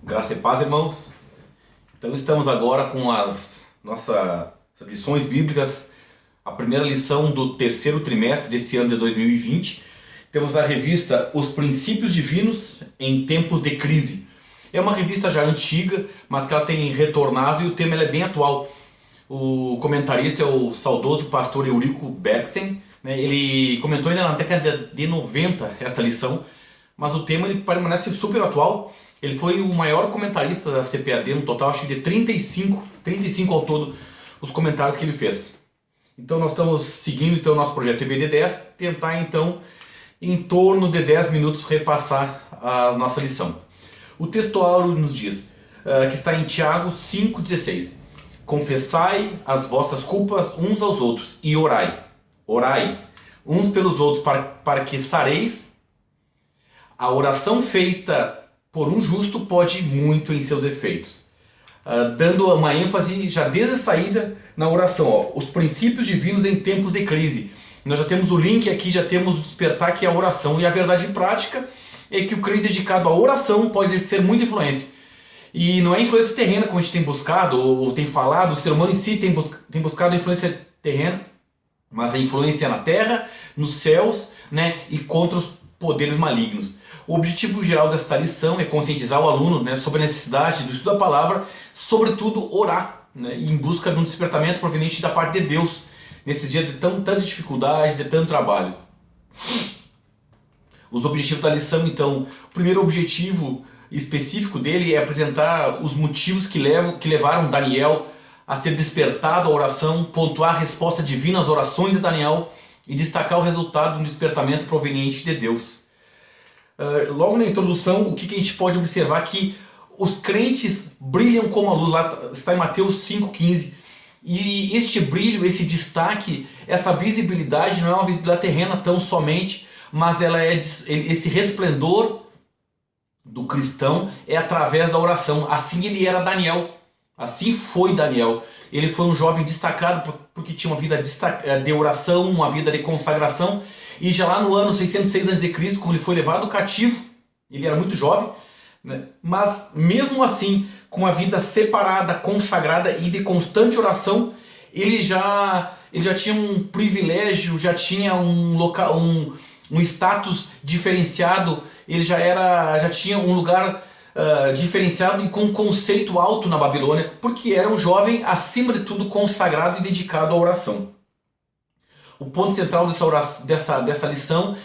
Graça e paz, irmãos. Então estamos agora com as nossas lições bíblicas, a primeira lição do terceiro trimestre desse ano de 2020. Temos a revista Os Princípios Divinos em Tempos de Crise. É uma revista já antiga, mas que ela tem retornado e o tema é bem atual. O comentarista é o saudoso pastor Eurico Bergsten, né? Ele comentou ainda na década de 90 esta lição, mas o tema ele permanece super atual. Ele foi o maior comentarista da CPAD, no total acho que de 35 ao todo os comentários que ele fez. Então nós estamos seguindo então o nosso projeto EBD10, tentar então em torno de 10 minutos repassar a nossa lição. O texto áureo nos diz que está em Tiago 5,16: confessai as vossas culpas uns aos outros e orai. Orai uns pelos outros para que sareis. A oração feita por um justo pode muito em seus efeitos. Dando uma ênfase já desde a saída na oração. Os princípios divinos em tempos de crise. Nós já temos o link aqui, já temos o despertar que é a oração. E a verdade prática é que o crente dedicado à oração pode ser muita influência. E não é influência terrena como a gente tem buscado ou tem falado. O ser humano em si tem buscado a influência terrena, mas a influência na terra, nos céus, né, e contra os poderes malignos. O objetivo geral desta lição é conscientizar o aluno, né, sobre a necessidade do estudo da palavra, sobretudo orar, né, em busca de um despertamento proveniente da parte de Deus, nesses dias de tanta dificuldade, de tanto trabalho. Os objetivos da lição, então, o primeiro objetivo específico dele é apresentar os motivos que levaram Daniel a ser despertado à oração, pontuar a resposta divina às orações de Daniel e destacar o resultado do despertamento proveniente de Deus. Logo na introdução, o que a gente pode observar? Que os crentes brilham como a luz, lá está em Mateus 5,15. E este brilho, esse destaque, essa visibilidade não é uma visibilidade terrena tão somente, mas ela é esse resplendor do cristão é através da oração. Assim ele era Daniel, assim foi Daniel. Ele foi um jovem destacado porque tinha uma vida de oração, uma vida de consagração. E já lá no ano 606 a.C., como ele foi levado cativo, ele era muito jovem, né? Mas mesmo assim, com uma vida separada, consagrada e de constante oração, ele já tinha um privilégio, já tinha um status diferenciado, ele já tinha um lugar diferenciado e com um conceito alto na Babilônia, porque era um jovem, acima de tudo, consagrado e dedicado à oração. O ponto central dessa lição,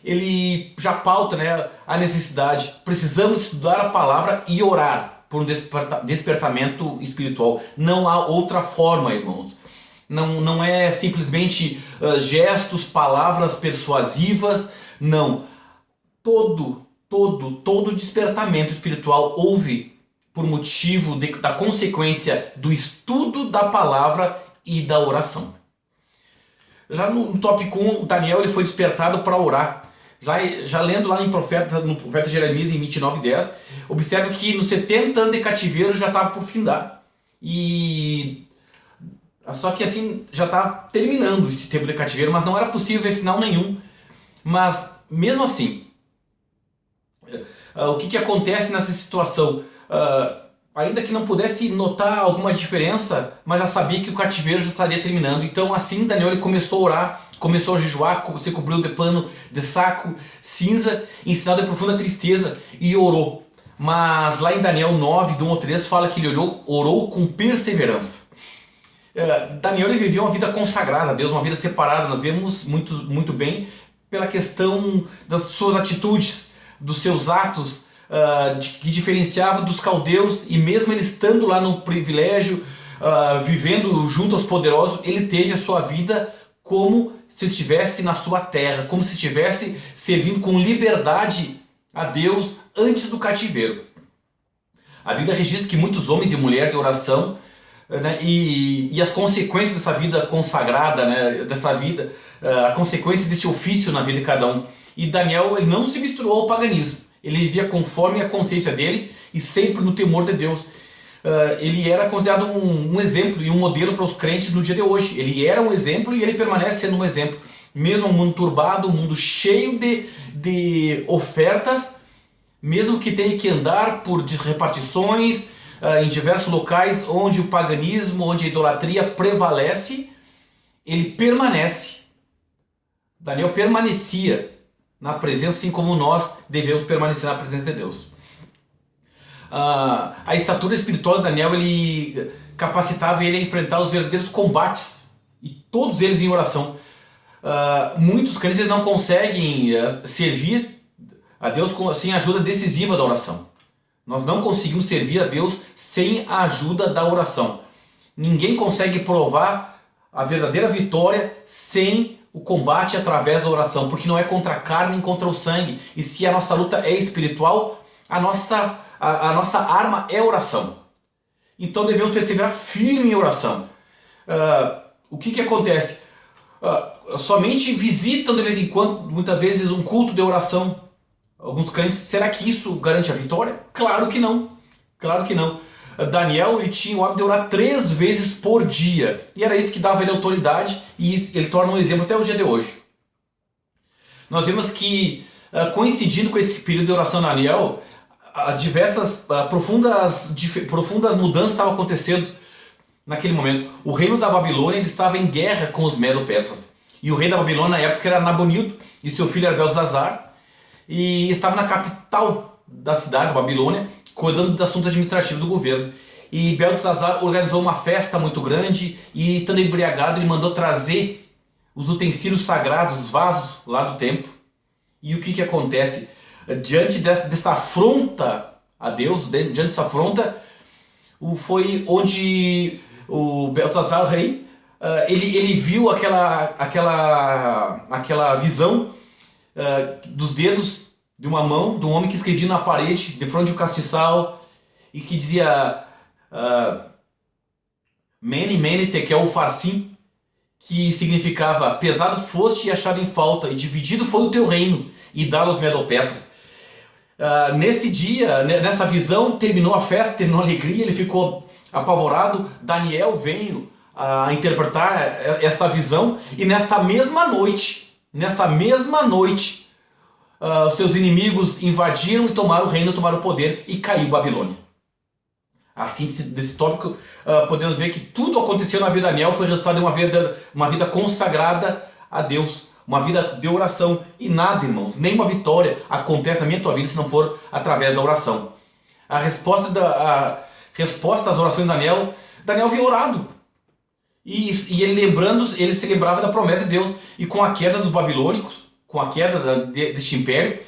ele já pauta, né, a necessidade. Precisamos estudar a palavra e orar por um despertamento espiritual. Não há outra forma, irmãos. Não é simplesmente gestos, palavras persuasivas. Não. Todo despertamento espiritual houve por motivo da consequência do estudo da palavra e da oração. Já no tópico 1, Daniel ele foi despertado para orar. Já lendo lá no profeta Jeremias em 29:10, observa que nos 70 anos de cativeiro já estava por findar. Só que assim, já estava terminando esse tempo de cativeiro, mas não era possível ver sinal nenhum. Mas mesmo assim, o que acontece nessa situação? Ainda que não pudesse notar alguma diferença, mas já sabia que o cativeiro já estaria terminando. Então assim Daniel ele começou a orar, começou a jejuar, se cobriu de pano de saco cinza, em sinal de profunda tristeza, e orou. Mas lá em Daniel 9, do 1 ao 3, fala que ele orou com perseverança. Daniel ele viveu uma vida consagrada a Deus, uma vida separada. Nós vemos muito bem pela questão das suas atitudes, dos seus atos, que diferenciava dos caldeus, e mesmo ele estando lá no privilégio, vivendo junto aos poderosos, ele teve a sua vida como se estivesse na sua terra, como se estivesse servindo com liberdade a Deus antes do cativeiro. A Bíblia registra que muitos homens e mulheres de oração, né, e as consequências dessa vida consagrada, né, dessa vida, a consequência desse ofício na vida de cada um. E Daniel ele não se misturou ao paganismo. Ele vivia conforme a consciência dele e sempre no temor de Deus. Ele era considerado um exemplo e um modelo para os crentes no dia de hoje. Ele era um exemplo e ele permanece sendo um exemplo. Mesmo um mundo turbado, um mundo cheio de ofertas, mesmo que tenha que andar por repartições em diversos locais onde o paganismo, onde a idolatria prevalece, ele permanece. Daniel permanecia na presença, assim como nós devemos permanecer na presença de Deus. A estatura espiritual de Daniel, ele capacitava ele a enfrentar os verdadeiros combates, e todos eles em oração. Muitos crentes não conseguem servir a Deus sem a ajuda decisiva da oração. Nós não conseguimos servir a Deus sem a ajuda da oração. Ninguém consegue provar a verdadeira vitória sem o combate através da oração, porque não é contra a carne nem contra o sangue. E se a nossa luta é espiritual, a nossa arma é oração. Então devemos perseverar firme em oração. O que acontece? Somente visitam de vez em quando, muitas vezes, um culto de oração. Alguns crentes, será que isso garante a vitória? Claro que não. Claro que não. Daniel, ele tinha o hábito de orar 3 vezes por dia. E era isso que dava ele autoridade, e ele torna um exemplo até o dia de hoje. Nós vemos que, coincidindo com esse período de oração de Daniel, diversas profundas mudanças estavam acontecendo naquele momento. O reino da Babilônia, ele estava em guerra com os medo-persas. E o rei da Babilônia na época era Nabonido, e seu filho era Beltesazar, e estava na capital da cidade, da Babilônia, cuidando dos assuntos administrativos do governo. E Beltesazar organizou uma festa muito grande, e estando embriagado, ele mandou trazer os utensílios sagrados, os vasos lá do templo. E o que acontece? Diante dessa afronta a Deus, diante dessa afronta, foi onde o Beltesazar, o rei, ele viu aquela visão dos dedos de uma mão de um homem que escrevia na parede, de frente ao castiçal, e que dizia Mene, Mene, Tekel, Farsim, que significava: pesado foste e achado em falta, e dividido foi o teu reino, e dá aos medo-persas. Nesse dia, nessa visão, terminou a festa, terminou a alegria, ele ficou apavorado. Daniel veio a interpretar esta visão, e nesta mesma noite, os seus inimigos invadiram e tomaram o reino, tomaram o poder, e caiu Babilônia. Assim, desse tópico, podemos ver que tudo aconteceu na vida de Daniel foi resultado de uma vida consagrada a Deus, uma vida de oração. E nada, irmãos, nenhuma vitória acontece na minha e tua vida se não for através da oração. A resposta às orações de Daniel veio orado. E ele se lembrava da promessa de Deus. E com a queda dos babilônicos, com a queda deste império,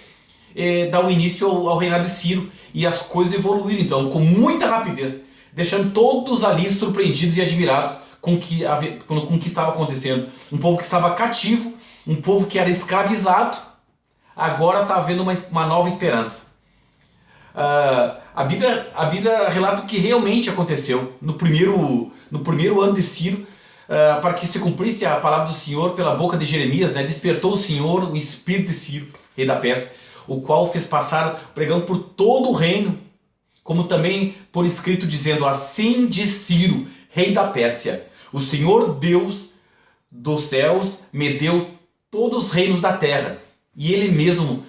dá o início ao reinado de Ciro. E as coisas evoluíram, então, com muita rapidez, deixando todos ali surpreendidos e admirados com o que estava acontecendo. Um povo que estava cativo, um povo que era escravizado, agora está havendo uma nova esperança. A Bíblia relata o que realmente aconteceu no primeiro ano de Ciro, para que se cumprisse a palavra do Senhor pela boca de Jeremias, né? Despertou o Senhor o espírito de Ciro, rei da Pérsia, o qual fez passar pregando por todo o reino, como também por escrito, dizendo: assim diz Ciro, rei da Pérsia, o Senhor Deus dos céus me deu todos os reinos da terra, e ele mesmo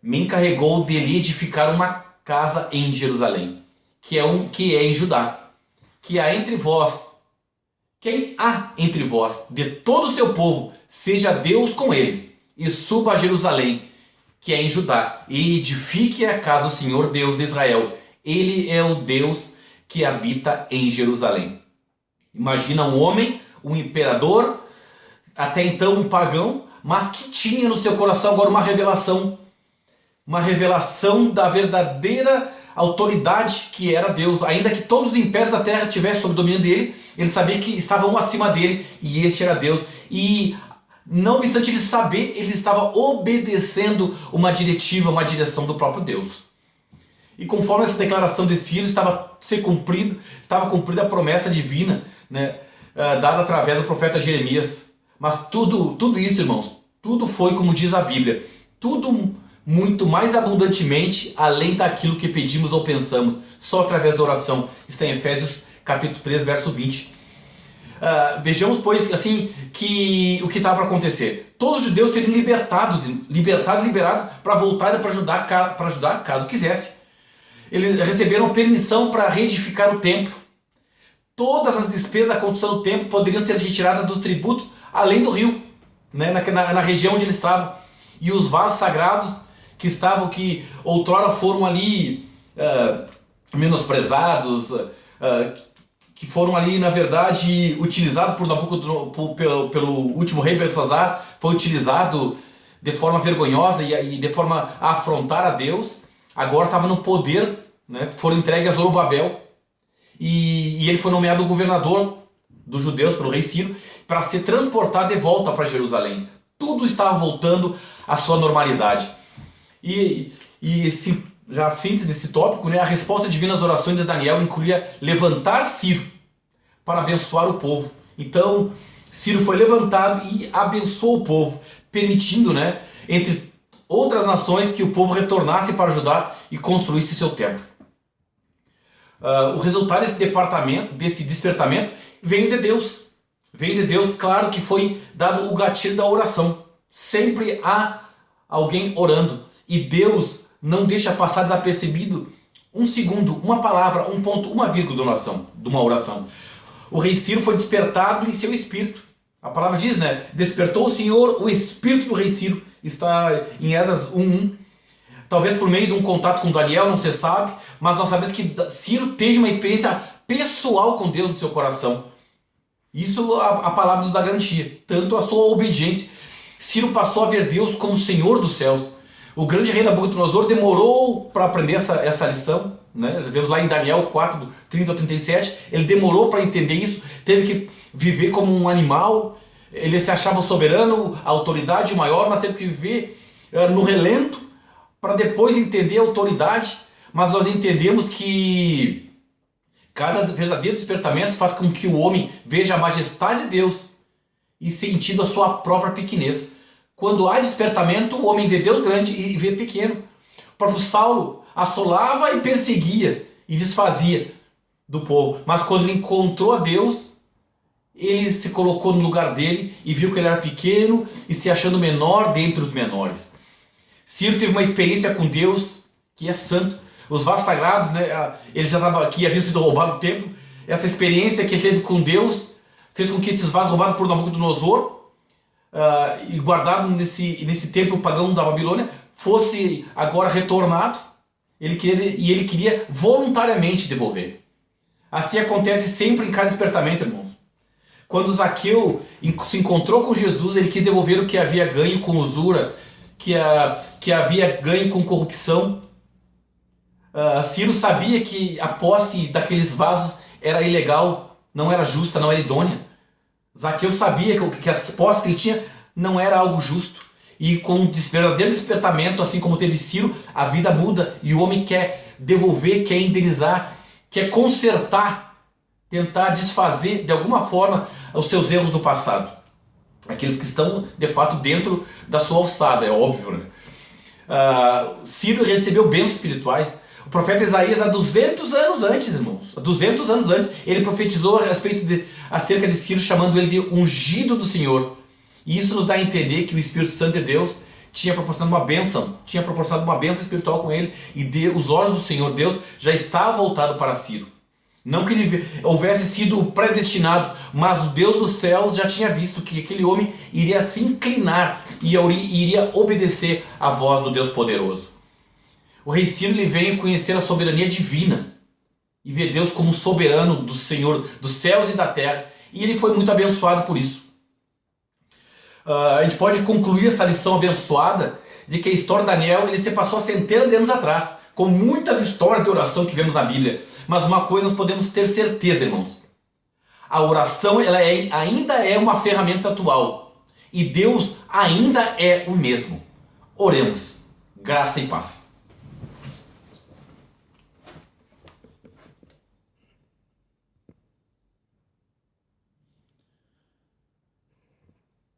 me encarregou de lhe edificar uma casa em Jerusalém, que é em Judá, que há entre vós, quem há entre vós, de todo o seu povo, seja Deus com ele, e suba a Jerusalém, que é em Judá, e edifique a casa do Senhor Deus de Israel. Ele é o Deus que habita em Jerusalém. Imagina um homem, um imperador, até então um pagão, mas que tinha no seu coração agora uma revelação da verdadeira autoridade que era Deus. Ainda que todos os impérios da terra tivessem sob o domínio dele, ele sabia que estavam acima dele, e este era Deus. E não obstante ele saber, ele estava obedecendo uma diretiva, uma direção do próprio Deus. E conforme essa declaração de Ciro estava cumprida a promessa divina, né, dada através do profeta Jeremias. Mas tudo isso, irmãos, tudo foi como diz a Bíblia, tudo muito mais abundantemente além daquilo que pedimos ou pensamos, só através da oração. Está em Efésios capítulo 3, verso 20. Vejamos, pois, assim, que o que estava para acontecer. Todos os judeus seriam libertados e liberados para voltarem para ajudar caso quisesse. Eles receberam permissão para reedificar o templo. Todas as despesas da construção do templo poderiam ser retiradas dos tributos além do rio, né, na região onde eles estavam. E os vasos sagrados que outrora foram ali menosprezados, que foram ali, na verdade, utilizados por Nabucodonosor, pelo último rei Belsazar, foi utilizado de forma vergonhosa e de forma a afrontar a Deus, agora estava no poder, né, foram entregues a Zorobabel, e ele foi nomeado governador dos judeus pelo rei Ciro, para ser transportado de volta para Jerusalém. Tudo estava voltando à sua normalidade. Já a síntese desse tópico, né, a resposta divina às orações de Daniel incluía levantar Ciro para abençoar o povo. Então, Ciro foi levantado e abençoou o povo, permitindo, né, entre outras nações, que o povo retornasse para ajudar e construísse seu templo. O resultado desse despertamento veio de Deus. Veio de Deus, claro que foi dado o gatilho da oração. Sempre há alguém orando. E Deus não deixa passar desapercebido um segundo, uma palavra, um ponto, uma vírgula de uma oração. O rei Ciro foi despertado em seu espírito. A palavra diz, né? Despertou o Senhor o espírito do rei Ciro. Está em Esdras 1:1. Talvez por meio de um contato com Daniel, não se sabe, mas nós sabemos que Ciro teve uma experiência pessoal com Deus no seu coração. Isso a palavra nos dá garantia, tanto a sua obediência. Ciro passou a ver Deus como Senhor dos céus. O grande rei Nabucodonosor demorou para aprender essa lição, né? Vemos lá em Daniel 4, 30 ao 37, ele demorou para entender isso, teve que viver como um animal, ele se achava soberano, a autoridade maior, mas teve que viver no relento, para depois entender a autoridade. Mas nós entendemos que cada verdadeiro despertamento faz com que o homem veja a majestade de Deus e sentindo a sua própria pequenez. Quando há despertamento, o homem vê Deus grande e vê pequeno. O próprio Saulo assolava e perseguia e desfazia do povo. Mas quando ele encontrou a Deus, ele se colocou no lugar dele e viu que ele era pequeno e se achando menor dentre os menores. Ciro teve uma experiência com Deus que é santo. Os vasos sagrados, né, ele já estava aqui, havia sido roubado o templo. Essa experiência que ele teve com Deus fez com que esses vasos roubados por Nabucodonosor e guardado nesse templo pagão da Babilônia fosse agora retornado. Ele queria voluntariamente devolver. Assim acontece sempre em cada despertamento, irmãos. Quando Zaqueu se encontrou com Jesus, ele quis devolver o que havia ganho com usura, que havia ganho com corrupção. Ciro sabia que a posse daqueles vasos era ilegal, não era justa, não era idônea. Zaqueu sabia que a posse que ele tinha não era algo justo. E com o verdadeiro despertamento, assim como teve Ciro, a vida muda e o homem quer devolver, quer indenizar, quer consertar, tentar desfazer de alguma forma os seus erros do passado. Aqueles que estão de fato dentro da sua alçada, é óbvio, né? Ciro recebeu bênçãos espirituais. O profeta Isaías, há 200 anos antes, irmãos, há 200 anos antes, ele profetizou acerca de Ciro, chamando ele de ungido do Senhor. E isso nos dá a entender que o Espírito Santo de Deus tinha proporcionado uma bênção espiritual com ele, e os olhos do Senhor Deus já estavam voltados para Ciro. Não que ele houvesse sido predestinado, mas o Deus dos céus já tinha visto que aquele homem iria se inclinar e iria obedecer à voz do Deus poderoso. O rei Ciro, ele veio conhecer a soberania divina e ver Deus como soberano do Senhor dos céus e da terra, e ele foi muito abençoado por isso. A gente pode concluir essa lição abençoada de que a história de Daniel ele se passou há centenas de anos atrás, com muitas histórias de oração que vemos na Bíblia. Mas uma coisa nós podemos ter certeza, irmãos. A oração ainda é uma ferramenta atual. E Deus ainda é o mesmo. Oremos. Graça e paz.